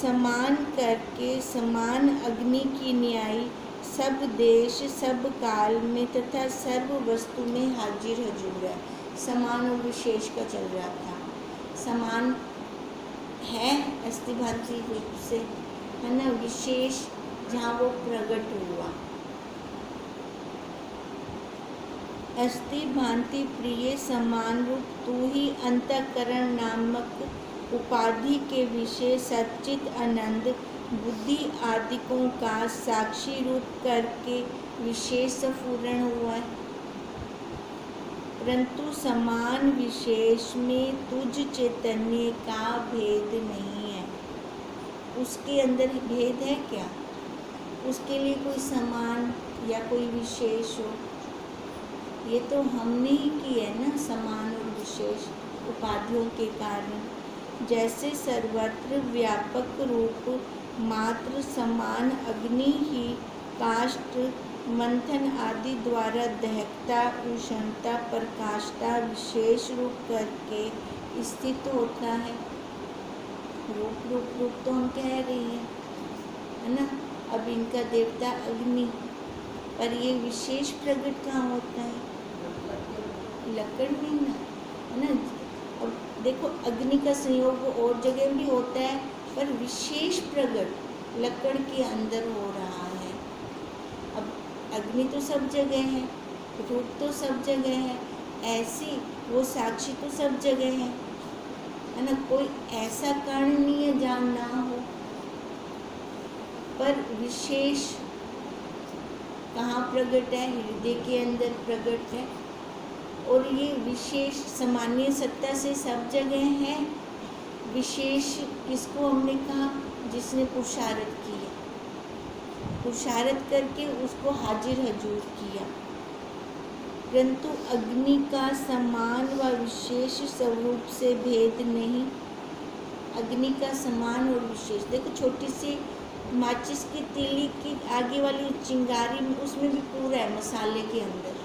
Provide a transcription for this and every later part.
समान करके समान अग्नि की न्यायी सब देश सब काल में तथा सर्व वस्तु में हाजिर हजूर है। समान और विशेष का चल रहा था। समान है अस्थिभांति रूप से, है ना, विशेष जहाँ वो प्रकट हुआ। अस्थि भांति प्रिय समान रूप तू ही अंतःकरण नामक उपाधि के विषय सच्चित आनंद बुद्धि आदिकों का साक्षी रूप करके विशेष पूर्ण हुआ है। परंतु समान विशेष में तुझ चैतन्य का भेद नहीं है। उसके अंदर भेद है क्या? उसके लिए कोई समान या कोई विशेष हो? ये तो हमने ही की है ना, समान और विशेष उपाधियों के कारण। जैसे सर्वत्र व्यापक रूप मात्र समान अग्नि ही काष्ठ मंथन आदि द्वारा दहकता उष्णता प्रकाशता विशेष रूप करके स्थित होता है। रूप रूप रूप तो हम कह रहे हैं, है ना। अब इनका देवता अग्नि, पर ये विशेष प्रकट कहाँ होता है? लकड़ में ना, है ना। अब देखो अग्नि का संयोग और जगह भी होता है, पर विशेष प्रकट लकड़ के अंदर हो रहा है। अब अग्नि तो सब जगह है, रूप तो सब जगह है, ऐसी वो साक्षी तो सब जगह है ना। कोई ऐसा कारण नहीं है जहाँ ना हो, पर विशेष कहाँ प्रकट है? हृदय के अंदर प्रकट है। और ये विशेष सामान्य सत्ता से सब जगह है। विशेष किसको हमने कहा? जिसने पुरुषार्थ किया, पुरुषार्थ करके उसको हाजिर हजूर किया। परंतु अग्नि का समान व विशेष स्वरूप से भेद नहीं। अग्नि का समान और विशेष, देखो छोटी सी माचिस की तीली की आगे वाली चिंगारी में, उसमें भी पूरा है मसाले के अंदर,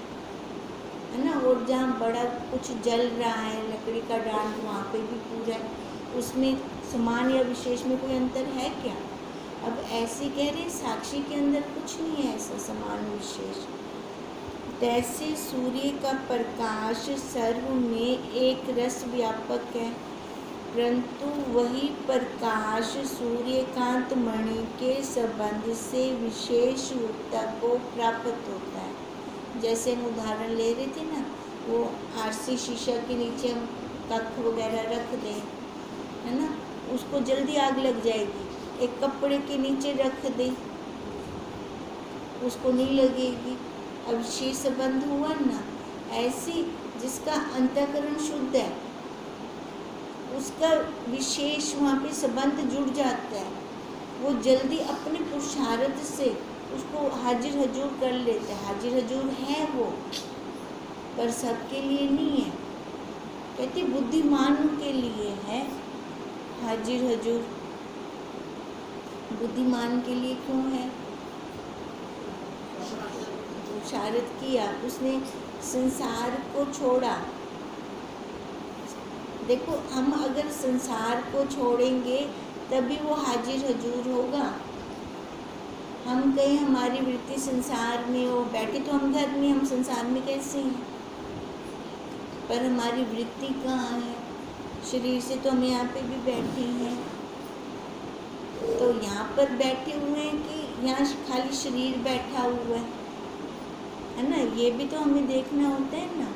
है ना। और जहाँ बड़ा कुछ जल रहा है लकड़ी का डांड, वहाँ पे भी पूरा है। उसमें समान या विशेष में कोई अंतर है क्या? अब ऐसे कह रहे साक्षी के अंदर कुछ नहीं है ऐसा समान विशेष। तैसे सूर्य का प्रकाश सर्व में एक रस व्यापक है, परंतु वही प्रकाश सूर्यकांत मणि के संबंध से विशेष रूपता को प्राप्त होता है। जैसे हम उदाहरण ले रहे थे ना, वो आरसी शीशा के नीचे हम कख वगैरह रख दें, है ना, उसको जल्दी आग लग जाएगी। एक कपड़े के नीचे रख दें, उसको नहीं लगेगी। अब शेष संबंध हुआ ना, ऐसी जिसका अंतःकरण शुद्ध है उसका विशेष वहाँ पे संबंध जुड़ जाता है। वो जल्दी अपने पुरुषार्थ से उसको हाजिर हजूर कर लेते हैं। हाजिर हजूर है वो, पर सबके लिए नहीं है। कहते बुद्धिमानों के लिए है हाजिर हजूर। बुद्धिमान के लिए क्यों है? पुरुषार्थ किया, उसने संसार को छोड़ा। देखो हम अगर संसार को छोड़ेंगे तभी वो हाजिर हजूर होगा। हम कहीं हमारी वृत्ति संसार में हो, बैठे तो हम घर में, हम संसार में कैसे हैं? पर हमारी वृत्ति कहाँ है? शरीर से तो हम यहाँ पे भी बैठे हैं। तो यहाँ पर बैठे हुए हैं कि यहाँ खाली शरीर बैठा हुआ है ना? ये भी तो हमें देखना होता है ना।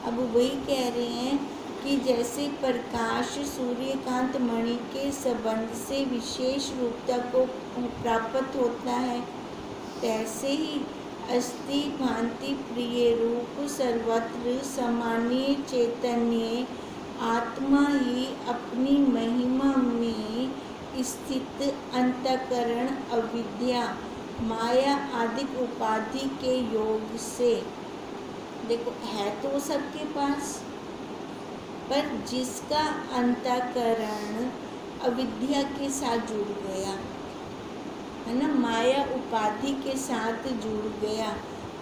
अब वही कह रहे हैं कि जैसे प्रकाश सूर्यकांत मणि के संबंध से विशेष रूपता को प्राप्त होता है, तैसे ही अस्थि भांति प्रिय रूप सर्वत्र सामान्य चैतन्य आत्मा ही अपनी महिमा में स्थित अंतःकरण अविद्या माया आदि उपाधि के योग से, देखो है तो सबके पास, पर जिसका अंतःकरण अविद्या के साथ जुड़ गया, है ना, माया उपाधि के साथ जुड़ गया,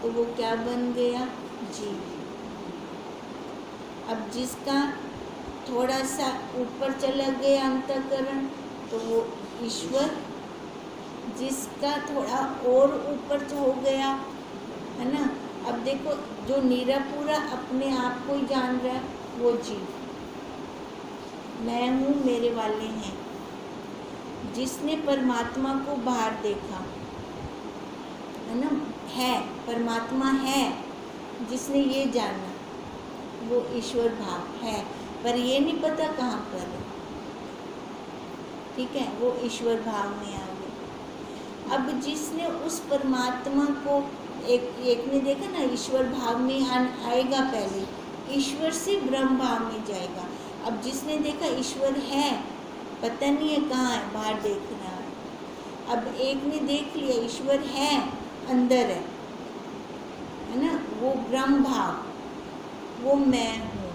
तो वो क्या बन गया? जीव। अब जिसका थोड़ा सा ऊपर चला गया अंतःकरण, तो वो ईश्वर, जिसका थोड़ा और ऊपर हो गया, है ना। अब देखो, जो निरापूरा अपने आप को ही जान रहा है वो जीव, मैं हूँ, मेरे वाले हैं। जिसने परमात्मा को बाहर देखा, है ना, है परमात्मा है, जिसने ये जाना, वो ईश्वर भाव है, पर ये नहीं पता कहाँ पर है, ठीक है, वो ईश्वर भाव में आ गए। अब जिसने उस परमात्मा को, एक ने देखा ना, ईश्वर भाव में आएगा, पहले ईश्वर से ब्रह्म भाव में जाएगा। अब जिसने देखा ईश्वर है, पता नहीं है कहाँ है, बाहर देख रहा है। अब एक ने देख लिया ईश्वर है, अंदर है ना, वो ब्रह्म भाव, वो मैं हूँ,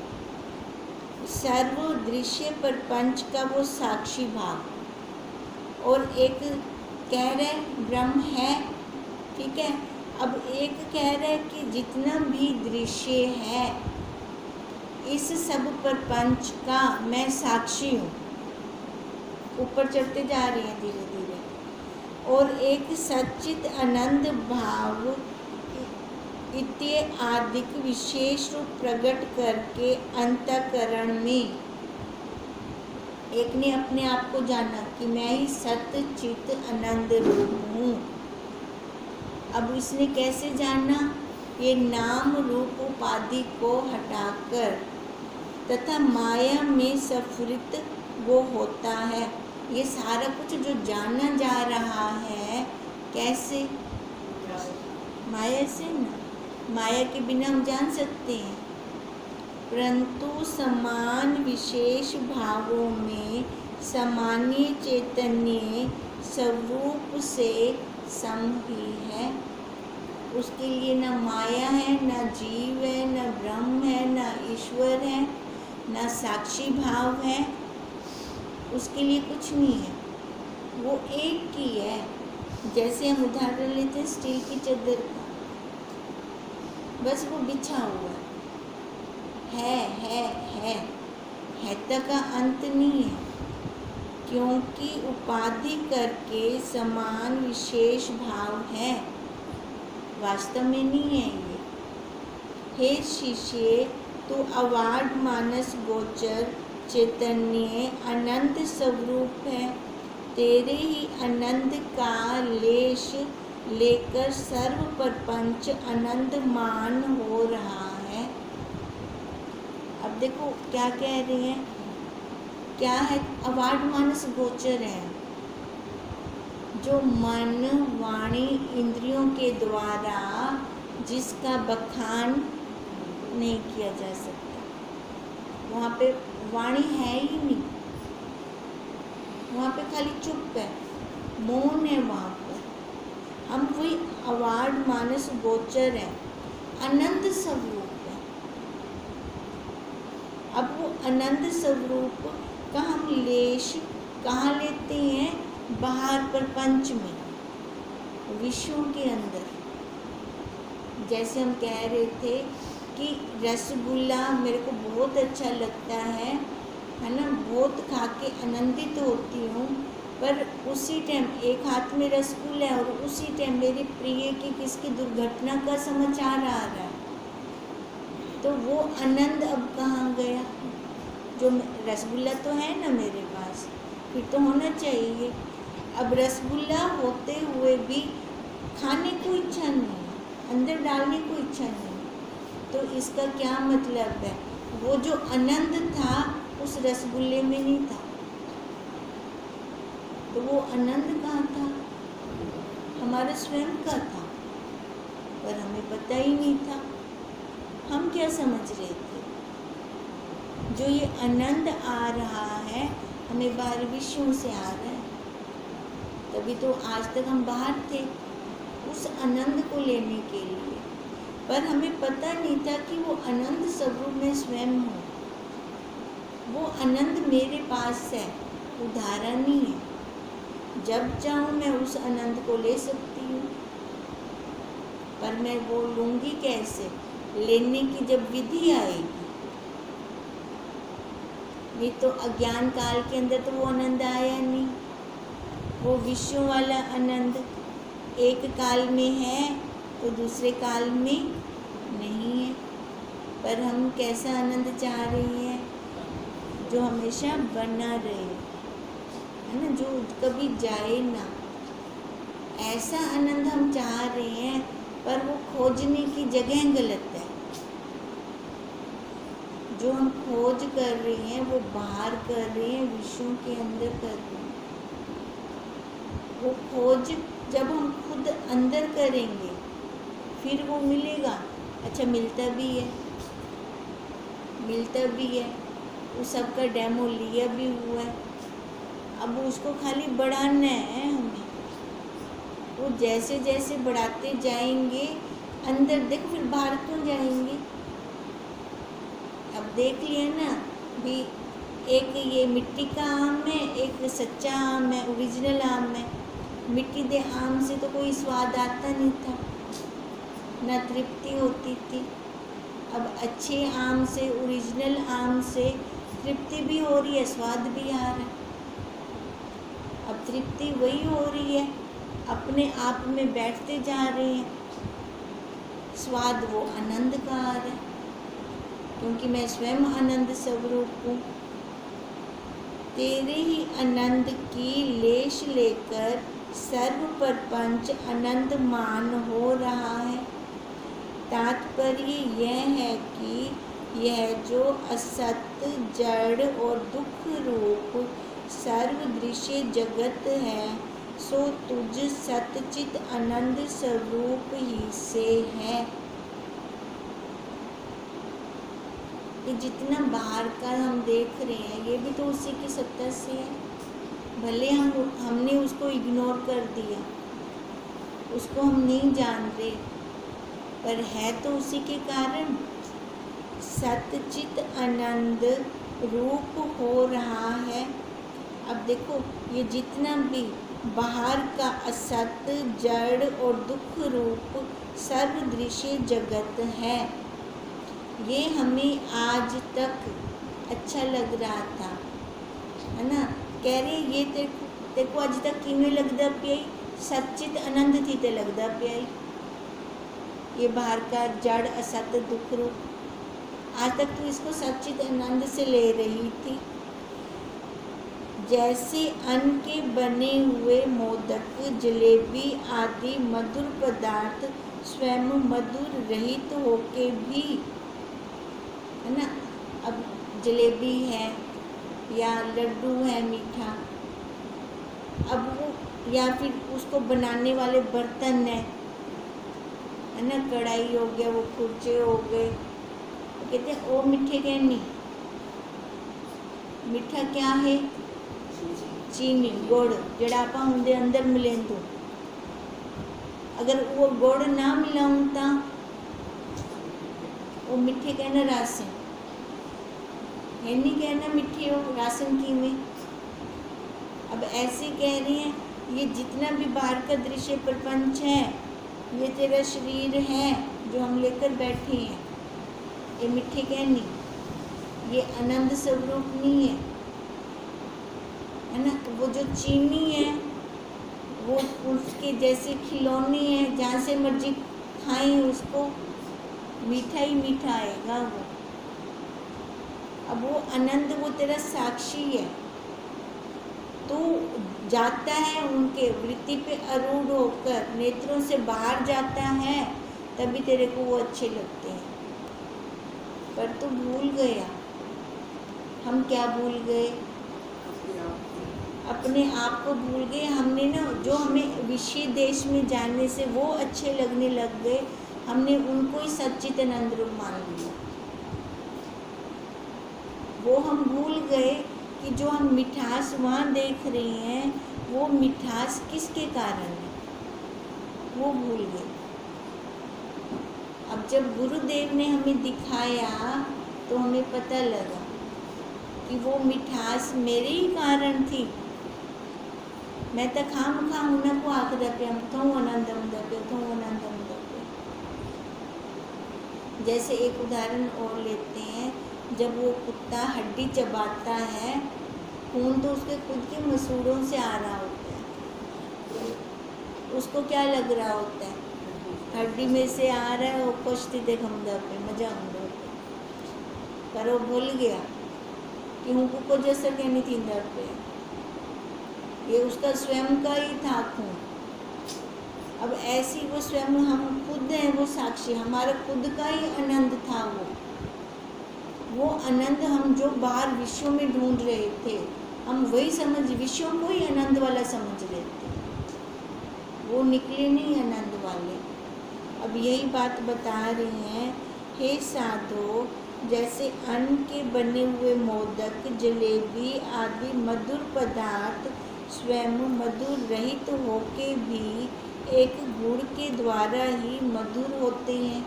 सर्व दृश्य प्रपंच का वो साक्षी भाव। और एक कह रहे ब्रह्म है, ठीक है। अब एक कह रहे कि जितना भी दृश्य है, इस सब प्रपंच का मैं साक्षी हूँ। ऊपर चढ़ते जा रहे हैं धीरे धीरे। और एक सच्चित आनंद भाव इत्य आदिक विशेष रूप प्रकट करके अंतःकरण में, एक ने अपने आप को जाना कि मैं ही सत्य चित आनंद रूप हूँ। अब इसने कैसे जाना? ये नाम रूप उपाधि को हटाकर तथा माया में सफरित वो होता है। ये सारा कुछ जो जाना जा रहा है, कैसे? माया से ना, माया के बिना हम जान सकते हैं, परंतु समान विशेष भावों में सामान्य चैतन्य स्वरूप से सम ही है। उसके लिए न माया है, न जीव है, न ब्रह्म है, न ईश्वर है, न साक्षी भाव है, उसके लिए कुछ नहीं है, वो एक की है। जैसे हम उदाहरण लेते हैं स्टील की चादर का, बस वो बिछा हुआ है तक का अंत नहीं है, क्योंकि उपाधि करके समान विशेष भाव है, वास्तव में नहीं है ये। हे शिष्य, तू अवार्ड मानस गोचर चैतन्य अनंत स्वरूप है, तेरे ही आनंद का लेश लेकर सर्व प्रपंच आनंद मान हो रहा है। अब देखो क्या कह रही हैं, क्या है? अवार्ड मानस गोचर है, जो मन वाणी इंद्रियों के द्वारा जिसका बखान नहीं किया जा सकता। वहाँ पे वाणी है ही नहीं, वहाँ पे खाली चुप है, मौन है। वहाँ पर हम वही अवार्ड मानस गोचर है, आनंद स्वरूप है। अब वो आनंद स्वरूप का हम लेश कहाँ लेते हैं? बाहर प्रपंच में, विश्वों के अंदर। जैसे हम कह रहे थे कि रसगुल्ला मेरे को बहुत अच्छा लगता है ना, बहुत खा के आनंदित होती हूँ, पर उसी टाइम एक हाथ में रसगुल्ला है और उसी टाइम मेरे प्रिय की किसकी दुर्घटना का समाचार आ रहा है, तो वो आनंद अब कहाँ गया? जो रसगुल्ला तो है ना मेरे पास, फिर तो होना चाहिए। अब रसगुल्ला होते हुए भी खाने को इच्छा नहीं, अंदर डालने को इच्छा नहीं, तो इसका क्या मतलब है? वो जो आनंद था उस रसगुल्ले में नहीं था, तो वो आनंद कहाँ था? हमारा स्वयं का था, पर हमें पता ही नहीं था। हम क्या समझ रहे थे? जो ये आनंद आ रहा है हमें बाहर विषयों से आ रहा है, तभी तो आज तक हम बाहर थे उस आनंद को लेने के लिए, पर हमें पता नहीं था कि वो आनंद स्वरूप में स्वयं हूँ। वो आनंद मेरे पास है, उधारा नहीं है। जब चाहूँ मैं उस आनंद को ले सकती हूँ, पर मैं वो लूँगी कैसे? लेने की जब विधि आएगी। ये तो अज्ञान काल के अंदर तो वो आनंद आया नहीं, वो विषयों वाला आनंद एक काल में है तो दूसरे काल में नहीं है। पर हम कैसा आनंद चाह रहे हैं? जो हमेशा बना रहे, है ना, जो कभी जाए ना, ऐसा आनंद हम चाह रहे हैं। पर वो खोजने की जगह गलत है। जो हम खोज कर रहे हैं वो बाहर कर रहे हैं, विषयों के अंदर कर रहे हैं। वो खोज जब हम खुद अंदर करेंगे फिर वो मिलेगा। अच्छा, मिलता भी है, मिलता भी है। उस सब का डेमो लिया भी हुआ है। अब उसको खाली बढ़ाना है हमें। वो जैसे जैसे बढ़ाते जाएंगे अंदर, देखो फिर बाहर क्यों जाएंगे? अब देख लिया ना भी, एक ये मिट्टी का आम है, एक सच्चा आम है, ओरिजिनल आम है। मिट्टी दे आम से तो कोई स्वाद आता नहीं था, ना तृप्ति होती थी। अब अच्छे आम से, ओरिजिनल आम से तृप्ति भी हो रही है, स्वाद भी आ रहा है। अब तृप्ति वही हो रही है, अपने आप में बैठते जा रहे हैं, स्वाद वो आनंद का आ रहा है, क्योंकि मैं स्वयं आनंद स्वरूप हूँ। तेरे ही आनंद की लेश लेकर सर्व प्रपंच आनंद मान हो रहा है। तात्पर्य यह है कि यह जो असत, जड़ और दुख रूप सर्वदृश्य जगत है, सो तुझ सतचित आनंद स्वरूप ही से है। ये जितना बाहर का हम देख रहे हैं ये भी तो उसी की सत्ता से है। भले हमने उसको इग्नोर कर दिया, उसको हम नहीं जान रहे, पर है तो उसी के कारण। सतचित आनंद रूप हो रहा है। अब देखो, ये जितना भी बाहर का असत, जड़ और दुख रूप सर्वदृश्य जगत है, ये हमें आज तक अच्छा लग रहा था, है ना। कह रहे ये तेको अज तक किमें लगता पिया, सचित आनंद थी ते लगता पिया। ये बाहर का जड़ असत दुख रूप, आज तक तू इसको सचित आनंद से ले रही थी। जैसे अन्न के बने हुए मोदक, जलेबी आदि मधुर पदार्थ स्वयं मधुर रहित होके भी, है ना। अब जलेबी है या लड्डू है मीठा, अब वो या फिर उसको बनाने वाले बर्तन है ना, कढ़ाई हो गया, वो खुर्चे हो गए, तो कहते हैं वो मीठे के नहीं। मीठा क्या है? चीनी, गुड़, जड़ा आप उनके अंदर मिलेंदो। अगर वो गुड़ ना मिलाऊं ता वो मिठे कहना रासन है, नहीं कहना मिठे हो रासन की में। अब ऐसे कह रही हैं, ये जितना भी बाहर का दृश्य प्रपंच है, ये तेरा शरीर है जो हम लेकर बैठे हैं, ये मिठे कहनी, ये आनंद स्वरूप नहीं है ना। वो जो चीनी है वो उसके जैसे खिलौने हैं, जहाँ से मर्जी खाएं उसको मीठा ही मीठा आएगा वो। अब वो आनंद वो तेरा साक्षी है, तू जाता है उनके वृत्ति पे आरूढ़ होकर, नेत्रों से बाहर जाता है, तभी तेरे को वो अच्छे लगते हैं। पर तू भूल गया। हम क्या भूल गए? अपने आप को भूल गए। हमने ना, जो हमें विषय देश में जाने से वो अच्छे लगने लग गए, हमने उनको ही सच्चिदानंद रूप मान लिया। वो हम भूल गए कि जो हम मिठास वहाँ देख रहे हैं, वो मिठास किसके कारण है, वो भूल गए। अब जब गुरुदेव ने हमें दिखाया तो हमें पता लगा कि वो मिठास मेरे ही कारण थी। मैं तो खाम उन्हें को आखदा पे हम तो आनंदम दे तो आनंदम दे। जैसे एक उदाहरण और लेते हैं, जब वो कुत्ता हड्डी चबाता है, खून तो उसके खुद के मसूड़ों से आ रहा होता है, उसको क्या लग रहा होता है? हड्डी में से आ रहा है, वो पश्ती देख हमदा पे मजा हमदा पे, पर वो भूल गया कि हमको को जैसा कहनी थी दर पे, ये उसका स्वयं का ही था खून। अब ऐसी वो स्वयं हम खुद हैं, वो साक्षी हमारा खुद का ही आनंद था। वो आनंद हम जो बाहर विश्व में ढूंढ रहे थे, हम वही समझ विश्व को ही आनंद वाला समझ रहे थे, वो निकले नहीं आनंद वाले। अब यही बात बता रही हैं, हे साधो, जैसे अन्न के बने हुए मोदक, जलेबी आदि मधुर पदार्थ स्वयं मधुर रहित होके भी एक गुण के द्वारा ही मधुर होते हैं,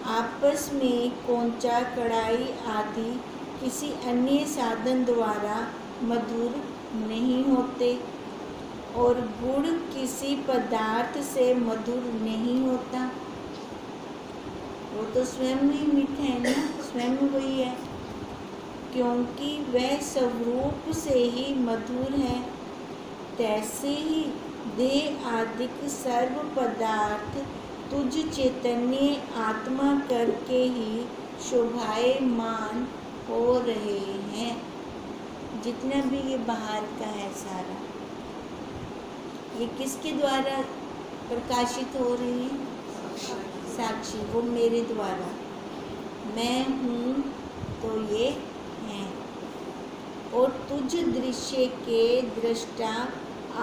आपस में कोंचा कढ़ाई आदि किसी अन्य साधन द्वारा मधुर नहीं होते, और गुण किसी पदार्थ से मधुर नहीं होता। वो तो स्वयं ही मीठा है ना, स्वयं वही है, क्योंकि वह स्वरूप से ही मधुर है। तैसे ही देह आदिक सर्व पदार्थ तुझ चैतन्य आत्मा करके ही शोभायमान हो रहे हैं। जितना भी ये बाहर का है सारा, ये किसके द्वारा प्रकाशित हो रही है? साक्षी, वो मेरे द्वारा, मैं हूँ तो ये हैं। और तुझ दृश्य के दृष्टा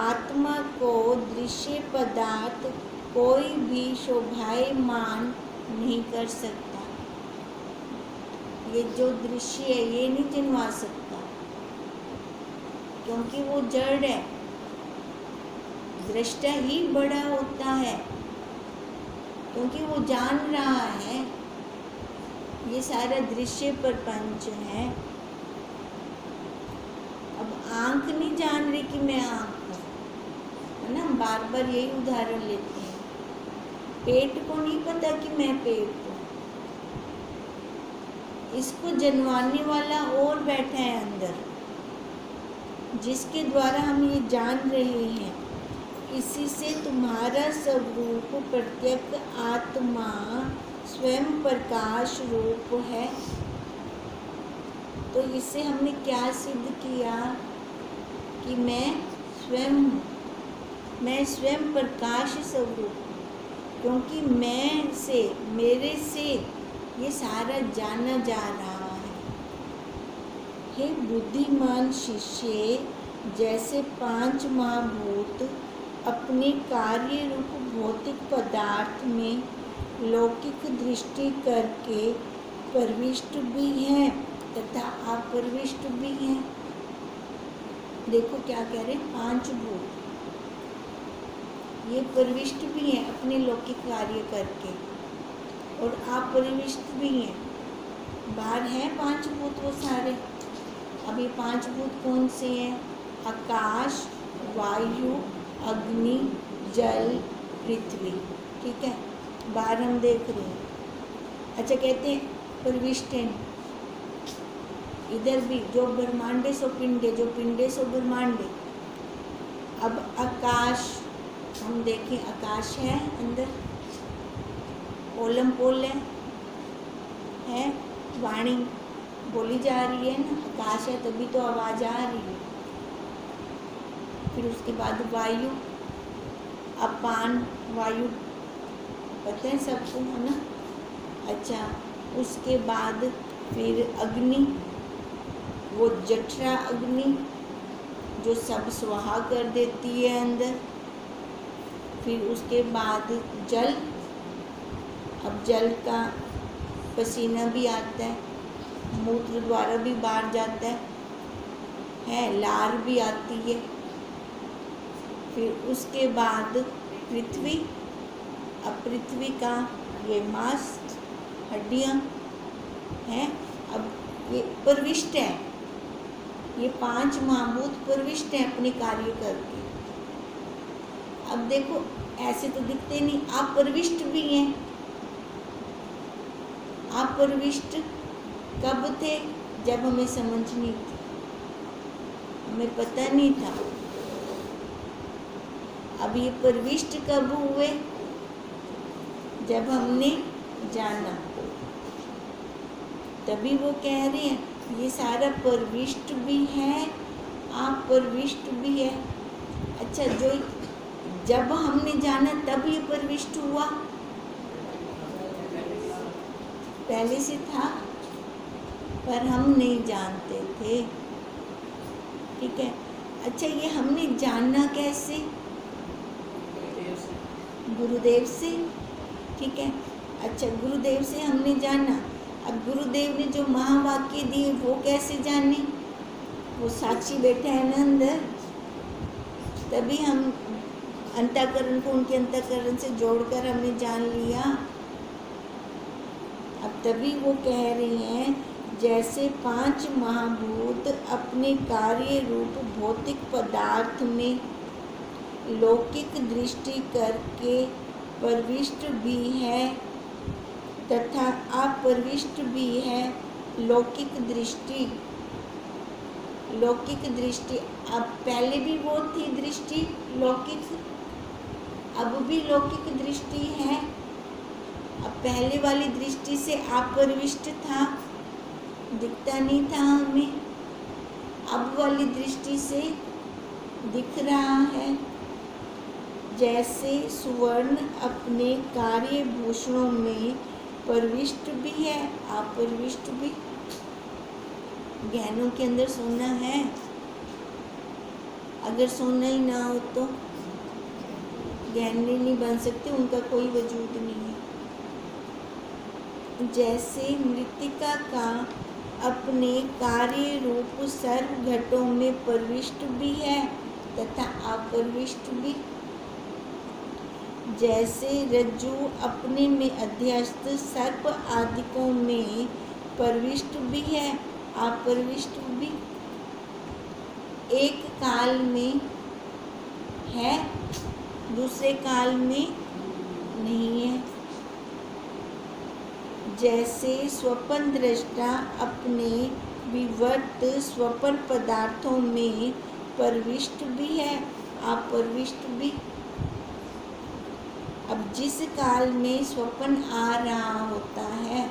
आत्मा को दृश्य पदार्थ कोई भी शोभायमान नहीं कर सकता। ये जो दृश्य है ये नहीं जन्मा सकता, क्योंकि वो जड़ है। दृष्टा ही बड़ा होता है, क्योंकि वो जान रहा है ये सारा दृश्य प्रपंच है। अब आँख नहीं जान रही कि मैं आँख हूँ, है ना, बार बार यही उदाहरण लेते हैं। पेट को नहीं पता कि मैं पेट हूँ, इसको जनवाने वाला और बैठा है अंदर, जिसके द्वारा हम ये जान रहे हैं। इसी से तुम्हारा स्वरूप प्रत्यक्ष आत्मा स्वयं प्रकाश रूप है। तो इससे हमने क्या सिद्ध किया कि मैं स्वयं हूँ, मैं स्वयं प्रकाश स्वरूप हूँ, क्योंकि मैं से, मेरे से ये सारा जाना जा रहा है। हे बुद्धिमान शिष्य, जैसे पांच महाभूत अपने कार्य रूप भौतिक पदार्थ में लौकिक दृष्टि करके प्रविष्ट भी हैं तथा अप्रविष्ट भी हैं। देखो क्या कह रहे हैं, पांच भूत ये प्रविष्ट भी हैं अपने लौकिक कार्य करके, और अप्रविष्ट भी हैं। बाहर हैं पांच भूत वो सारे। अब ये पांच भूत कौन से हैं? आकाश, वायु, अग्नि, जल, पृथ्वी। ठीक है, बाहर हम देख रहे हैं। अच्छा, कहते हैं प्रविष्ट हैं इधर भी, जो ब्रह्मांडे सो पिंडे, जो पिंडे सो ब्रह्मांडे। अब आकाश हम देखें, आकाश है अंदर, ओलम पोल है, वाणी बोली जा रही है ना, आकाश है तभी तो आवाज़ आ रही है। फिर उसके बाद वायु, अपान वायु पता है सबको, है ना। अच्छा, उसके बाद फिर अग्नि, वो जठरा अग्नि जो सब स्वाहा कर देती है अंदर। फिर उसके बाद जल, अब जल का पसीना भी आता है, मूत्र द्वारा भी बाहर जाता है, लार भी आती है। फिर उसके बाद पृथ्वी, अब पृथ्वी का ये मांस, हड्डियाँ हैं, अब ये प्रविष्ट है, ये पांच महाभूत प्रविष्ट हैं अपने कार्य करके। अब देखो ऐसे तो दिखते नहीं, अप्रविष्ट भी हैं। अप्रविष्ट कब थे? जब हमें समझ नहीं थी, हमें पता नहीं था। अब ये प्रविष्ट कब हुए? जब हमने जाना, तभी वो कह रहे हैं ये सारा प्रविष्ट भी है, आप प्रविष्ट भी है। अच्छा, जो जब हमने जाना तब ये प्रविष्ट हुआ, पहले से था पर हम नहीं जानते थे। ठीक है। अच्छा, ये हमने जानना कैसे? गुरुदेव से। ठीक है। अच्छा, गुरुदेव से हमने जाना। अब गुरुदेव ने जो महावाक्य दिए वो कैसे जाने? वो साक्षी बैठा है ना अंदर, तभी हम अंतःकरण को उनके अंतःकरण से जोड़कर हमने जान लिया। अब तभी वो कह रहे हैं जैसे 5 महाभूत अपने कार्य रूप भौतिक पदार्थ में लौकिक दृष्टि करके प्रविष्ट भी है तथा अप्रविष्ट भी है। लौकिक दृष्टि, लौकिक दृष्टि, अब पहले भी वो थी दृष्टि लौकिक, अब भी लौकिक दृष्टि है। अब पहले वाली दृष्टि से अप्रविष्ट था, दिखता नहीं था हमें, अब वाली दृष्टि से दिख रहा है। जैसे सुवर्ण अपने कार्यभूषणों में प्रविष्ट भी है, अप्रविष्ट भी। गहनों के अंदर सोना है, अगर सोना ही ना हो तो गहने नहीं बन सकते, उनका कोई वजूद नहीं है। जैसे मृत्तिका का अपने कार्य रूप सर्व घटों में प्रविष्ट भी है तथा अप्रविष्ट भी। जैसे रज्जु अपने में अध्यस्त सर्प आदिकों में प्रविष्ट भी है, अप्रविष्ट भी। एक काल में है, दूसरे काल में नहीं है। जैसे स्वप्न दृष्टा अपने विवर्त स्वप्न पदार्थों में प्रविष्ट भी है, अप्रविष्ट भी। अब जिस काल में स्वप्न आ रहा होता है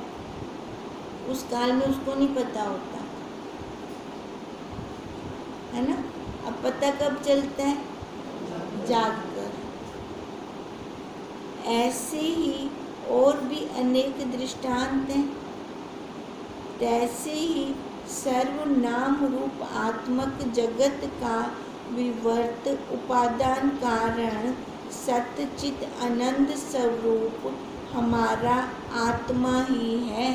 उस काल में उसको नहीं पता होता है ना। अब पता कब चलता है? जागकर। ऐसे ही और भी अनेक दृष्टांत हैं। तैसे ही सर्वनाम रूप आत्मक जगत का विवर्त उपादान कारण सतचित आनंद स्वरूप हमारा आत्मा ही है।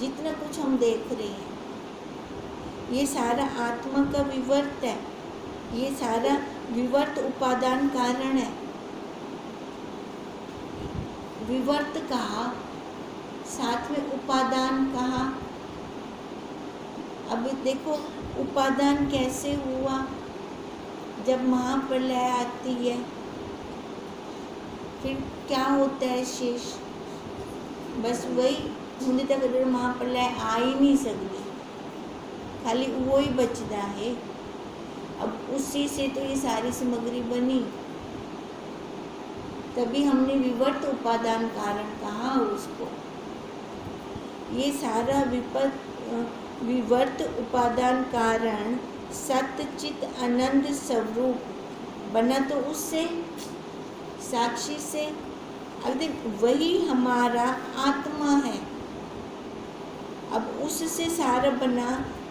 जितना कुछ हम देख रहे हैं ये सारा आत्मा का विवर्त है, ये सारा विवर्त उपादान कारण है। विवर्त कहा, साथ में उपादान कहा। अब देखो उपादान कैसे हुआ? जब महाप्रलय आती है फिर क्या होता है शेष? बस वही होने तक अगर महाप्रलय आ ही नहीं सकती, खाली वो ही बचता है। अब उसी से तो ये सारी सामग्री बनी, तभी हमने विवर्त उपादान कारण कहा उसको। ये सारा विवर्त उपादान कारण सतचित आनंद स्वरूप बना तो उससे, साक्षी से। अगर वही हमारा आत्मा है, अब उससे सारा बना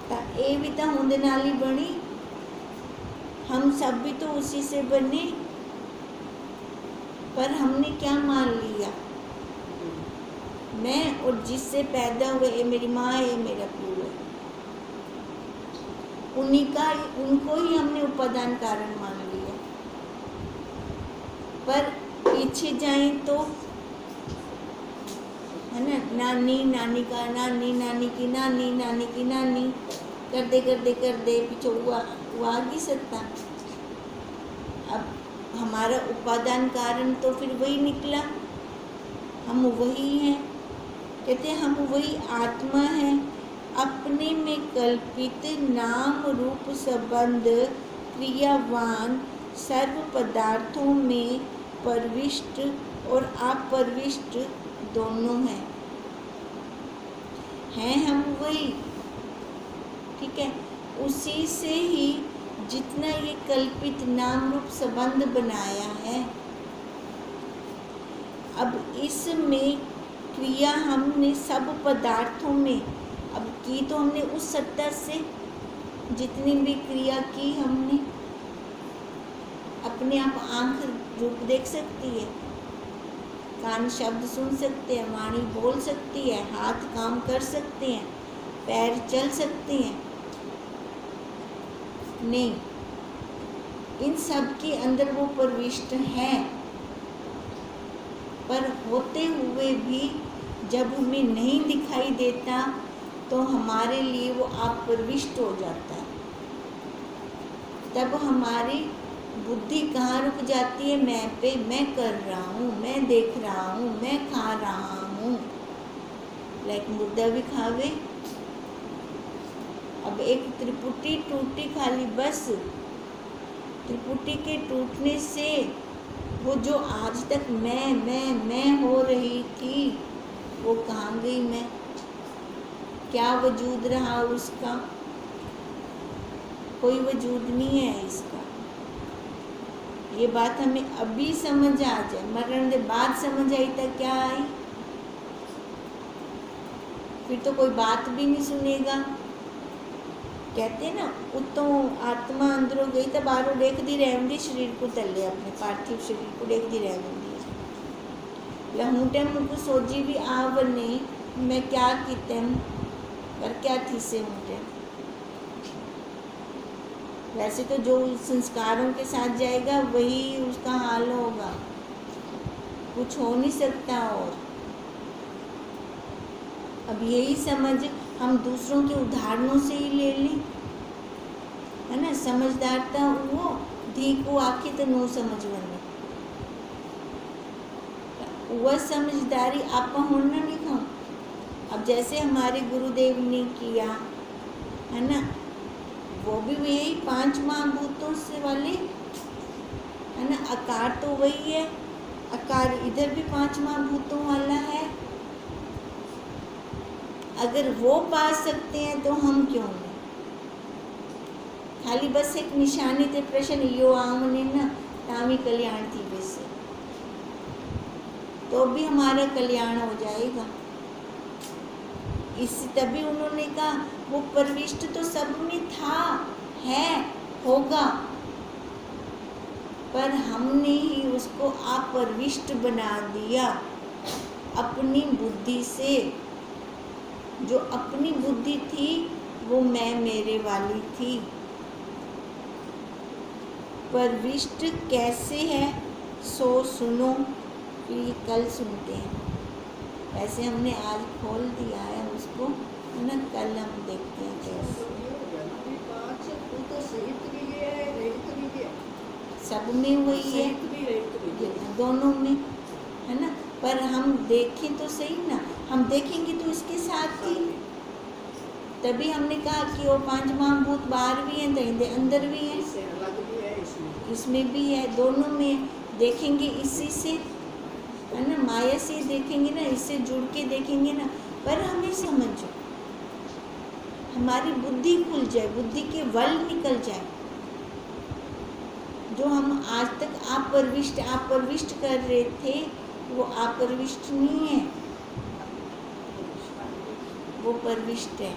ता ये भी तो होंदे नाल ही बनी, हम सब भी तो उसी से बने। पर हमने क्या मान लिया? मैं और जिससे पैदा हुए, ये मेरी माँ है, ये मेरा पियो है, उन्हीं का, उनको ही हमने उपादान कारण मान लिया। पर पीछे जाएं तो है ना, नानी नानी का नानी, नानी की नानी, नानी की नानी, करते करते करते पीछे हुआ ही सकता। अब हमारा उपादान कारण तो फिर वही निकला, हम वही हैं। कहते हैं हम वही आत्मा हैं, अपने में कल्पित नाम रूप संबंध क्रियावान सर्व पदार्थों में प्रविष्ट और अप्रविष्ट दोनों हैं हम वही। ठीक है, उसी से ही जितना ये कल्पित नाम रूप संबंध बनाया है, अब इसमें क्रिया हमने सब पदार्थों में अब की तो हमने उस सत्ता से जितनी भी क्रिया की हमने अपने आप आंख रूप देख सकती है, कान शब्द सुन सकते हैं, वाणी बोल सकती है, हाथ काम कर सकते हैं, पैर चल सकते हैं। नहीं, इन सब के अंदर वो प्रविष्ट है, पर होते हुए भी जब हमें नहीं दिखाई देता तो हमारे लिए वो अप्रविष्ट हो जाता है। तब हमारी बुद्धि कहाँ रुक जाती है? मैं पे, मैं कर रहा हूँ, मैं देख रहा हूँ, मैं खा रहा हूँ, लाइक मुर्दा भी खावे। अब एक त्रिपुटी टूटी खाली, बस त्रिपुटी के टूटने से वो जो आज तक मैं हो रही थी वो कहाँ गई? मैं क्या वजूद रहा उसका? कोई वजूद नहीं है इसका। ये बात हमें अभी समझ आ जाए, मरण के बाद समझ आई तो क्या आई? फिर तो कोई बात भी नहीं सुनेगा। कहते हैं ना, उतो आत्मा अंदरों गई तो बाहरों देखती रहती शरीर को तले, अपने पार्थिव शरीर को देखती रहती। हूँ टाइम मुझको सोची भी आवने मैं क्या कीते पर क्या थी से हूँ। वैसे तो जो संस्कारों के साथ जाएगा वही उसका हाल होगा, कुछ हो नहीं सकता। और अब यही समझ हम दूसरों के उदाहरणों से ही ले लें, है ना। समझदारता वो धी को आके तो नो समझ बने, वह समझदारी आप होना लिखा। अब जैसे हमारे गुरुदेव ने किया, है ना, वो भी यही 5 महाभूतों से वाले, है ना। आकार तो वही है, आकार इधर भी 5 महाभूतों वाला है। अगर वो पा सकते हैं तो हम क्यों नहीं? खाली बस एक निशानी थे प्रश्न यो आमने ना तामी कल्याण थी वैसे, तो भी हमारा कल्याण हो जाएगा। इस तभी उन्होंने कहा वो प्रविष्ट तो सब में था, है, होगा, पर हमने ही उसको अप्रविष्ट बना दिया अपनी बुद्धि से। जो अपनी बुद्धि थी वो मैं मेरे वाली थी। प्रविष्ट कैसे है सो सुनो, फिर ये कल सुनते हैं। वैसे हमने आज खोल दिया है उसको, है ना, कल हम देखते हैं कैसे। सब में वही है, दोनों में, है ना। पर हम देखें तो सही ना, हम देखेंगे तो इसके साथ ही, तभी हमने कहा कि वो 5 महाभूत बाहर भी हैं, तो अंदर भी है, इसमें भी है, दोनों में देखेंगे इसी से, है ना। माया से देखेंगे ना, इससे जुड़ के देखेंगे ना। पर हमें समझो, हमारी बुद्धि खुल जाए, बुद्धि के वल निकल जाए। जो हम आज तक अप्रविष्ट कर रहे थे वो अप्रविष्ट नहीं है, वो प्रविष्ट है।